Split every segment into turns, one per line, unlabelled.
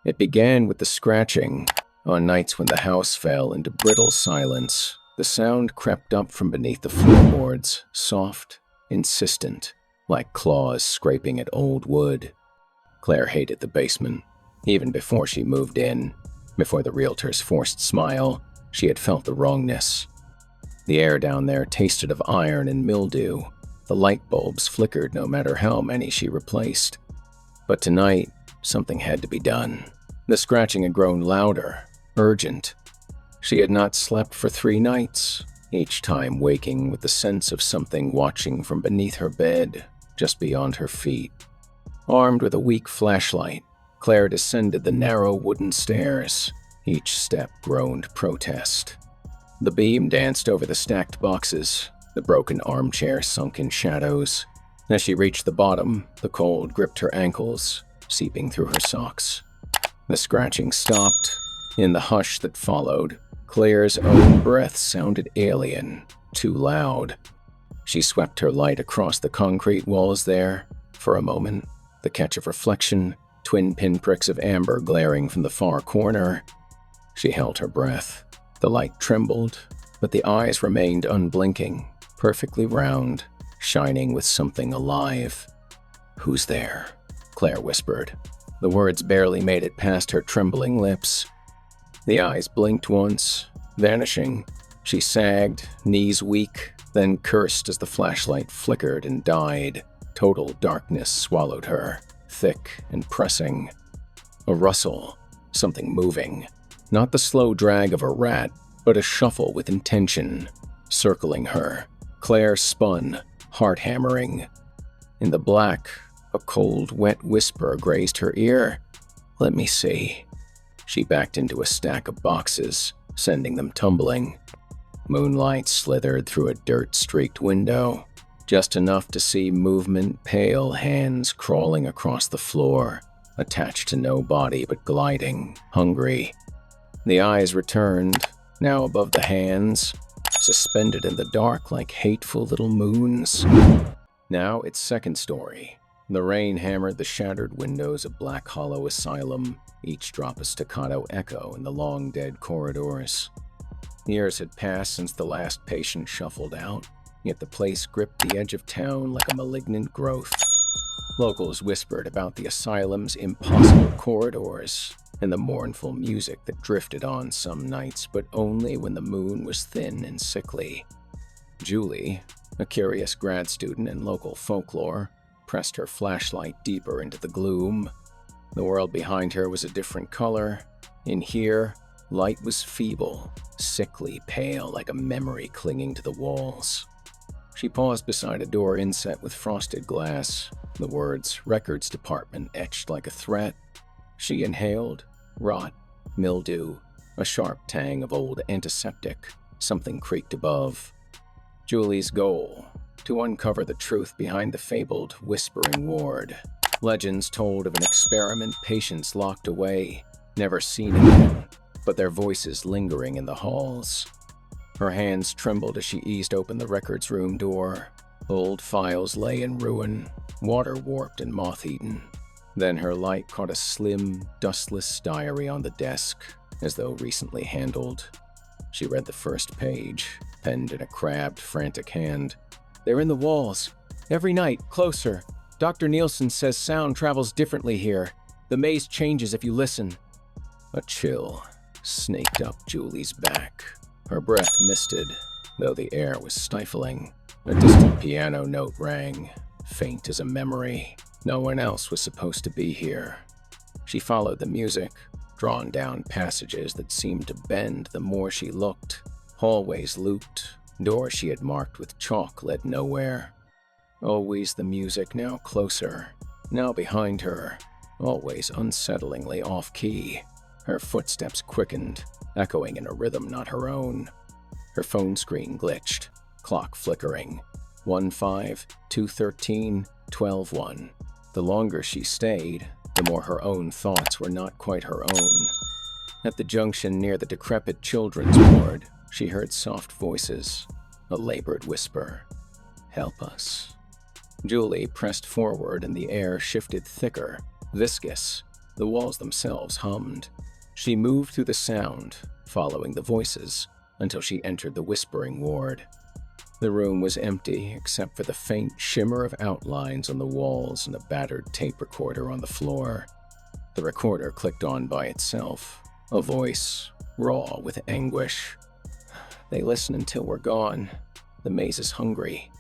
It began with the scratching. On nights when the house fell into brittle silence, the sound crept up from beneath the floorboards, soft, insistent, like claws scraping at old wood. Claire hated the basement. Even before she moved in, before the realtor's forced smile, she had felt the wrongness. The air down there tasted of iron and mildew. The light bulbs flickered no matter how many she replaced. But tonight, something had to be done. The scratching had grown louder, urgent. She had not slept for 3 nights, each time waking with the sense of something watching from beneath her bed, just beyond her feet. Armed with a weak flashlight, Claire descended the narrow wooden stairs. Each step groaned protest. The beam danced over the stacked boxes, the broken armchair sunk in shadows. As she reached the bottom, the cold gripped her ankles, seeping through her socks. The scratching stopped. In the hush that followed, Claire's own breath sounded alien, too loud. She swept her light across the concrete walls there. For a moment, the catch of reflection, twin pinpricks of amber glaring from the far corner. She held her breath. The light trembled, but the eyes remained unblinking, perfectly round, shining with something alive. "Who's there?" Claire whispered. The words barely made it past her trembling lips. The eyes blinked once, vanishing. She sagged, knees weak, then cursed as the flashlight flickered and died. Total darkness swallowed her, thick and pressing. A rustle, something moving. Not the slow drag of a rat, but a shuffle with intention, circling her. Claire spun, heart hammering. In the black, a cold, wet whisper grazed her ear. "Let me see." She backed into a stack of boxes, sending them tumbling. Moonlight slithered through a dirt-streaked window, just enough to see movement, pale hands crawling across the floor, attached to no body but gliding, hungry. The eyes returned, now above the hands, suspended in the dark like hateful little moons. Now its second story. The rain hammered the shattered windows of Black Hollow Asylum, each drop a staccato echo in the long dead corridors. Years had passed since the last patient shuffled out, yet the place gripped the edge of town like a malignant growth. Locals whispered about the asylum's impossible corridors and the mournful music that drifted on some nights, but only when the moon was thin and sickly. Julie, a curious grad student in local folklore, pressed her flashlight deeper into the gloom. The world behind her was a different color. In here, light was feeble, sickly pale like a memory clinging to the walls. She paused beside a door inset with frosted glass, the words "Records Department" etched like a threat. She inhaled, rot, mildew, a sharp tang of old antiseptic. Something creaked above. Julie's goal: to uncover the truth behind the fabled whispering ward. Legends told of an experiment patients locked away, never seen again, but their voices lingering in the halls. Her hands trembled as she eased open the records room door. Old files lay in ruin, water warped and moth-eaten. Then her light caught a slim, dustless diary on the desk, as though recently handled. She read the first page, penned in a crabbed, frantic hand. "They're in the walls. Every night, closer. Dr. Nielsen says sound travels differently here. The maze changes if you listen." A chill snaked up Julie's back. Her breath misted, though the air was stifling. A distant piano note rang, faint as a memory. No one else was supposed to be here. She followed the music, drawn down passages that seemed to bend the more she looked. Hallways looped, doors she had marked with chalk led nowhere. Always the music, now closer, now behind her, always unsettlingly off-key. Her footsteps quickened, echoing in a rhythm not her own. Her phone screen glitched, clock flickering. 1-5-2-13, 12-1. The longer she stayed, the more her own thoughts were not quite her own. At the junction near the decrepit children's ward, she heard soft voices, a labored whisper. "Help us." Julie pressed forward and the air shifted thicker, viscous. The walls themselves hummed. She moved through the sound, following the voices, until she entered the whispering ward. The room was empty except for the faint shimmer of outlines on the walls and a battered tape recorder on the floor. The recorder clicked on by itself, a voice, raw with anguish. "They listen until we're gone. The maze is hungry."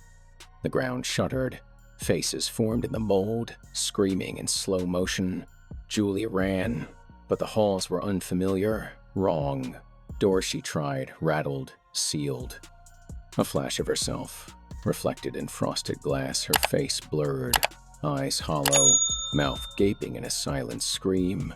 The ground shuddered. Faces formed in the mold, screaming in slow motion. Julie ran, but the halls were unfamiliar, wrong. Doors she tried, rattled, sealed. A flash of herself, reflected in frosted glass, her face blurred, eyes hollow, mouth gaping in a silent scream.